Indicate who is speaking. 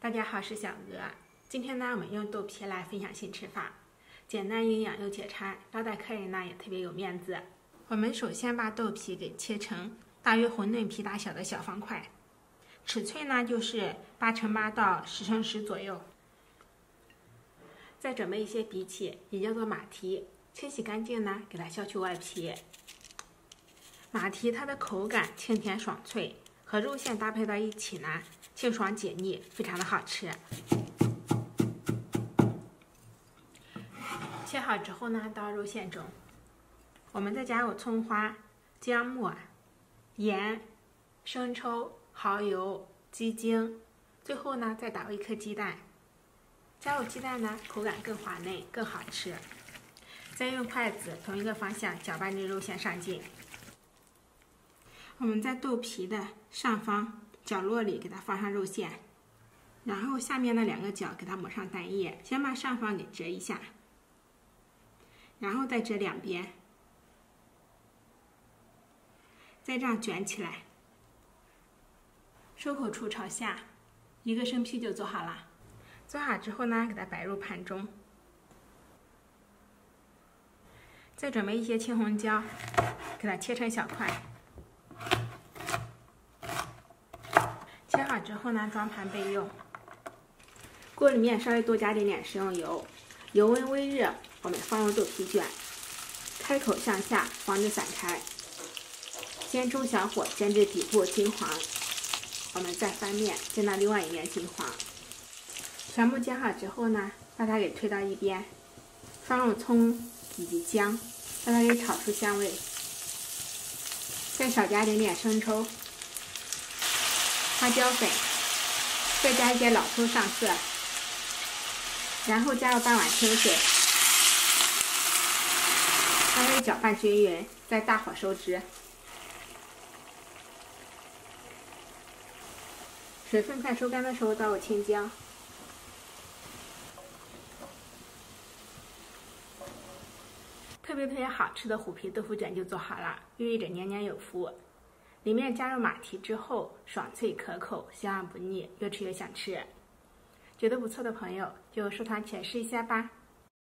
Speaker 1: 大家好，我是小鹅。今天呢，我们用豆皮来分享新吃法，简单营养又解馋，招待客人呢也特别有面子。我们首先把豆皮给切成大约馄饨皮大小的小方块，尺寸呢就是8×8到10×10左右。再准备一些荸荠，也叫做马蹄，清洗干净呢，给它削去外皮。马蹄它的口感清甜爽脆，和肉馅搭配到一起呢，清爽解腻，非常的好吃。切好之后呢，倒肉馅中，我们再加入葱花、姜末、盐、生抽、蚝油、鸡精，最后呢再打入1颗鸡蛋。加入鸡蛋呢，口感更滑嫩，更好吃。再用筷子同一个方向搅拌至肉馅上劲。我们在豆皮的上方角落里给它放上肉馅，然后下面的2个角给它抹上蛋液，先把上方给折一下，然后再折2边，再这样卷起来，收口处朝下，1个生坯就做好了。做好之后呢，给它摆入盘中。再准备一些青红椒，给它切成小块。切好之后呢，装盘备用。锅里面稍微多加点食用油，油温微热，我们放入豆皮卷，开口向下，防止散开。先中小火煎至底部金黄，我们再翻面，煎到另外一面金黄。全部煎好之后呢，把它给推到一边，放入葱以及姜，把它给炒出香味。再少加点生抽、花椒粉，再加一些老抽上色，然后加入半碗清水，把它搅拌均匀，再大火收汁。水分快收干的时候倒入青椒。特别好吃的虎皮豆腐卷就做好了，寓意着年年有福。里面加入马蹄之后，爽脆可口，香而不腻，越吃越想吃。觉得不错的朋友就收藏起来试一下吧。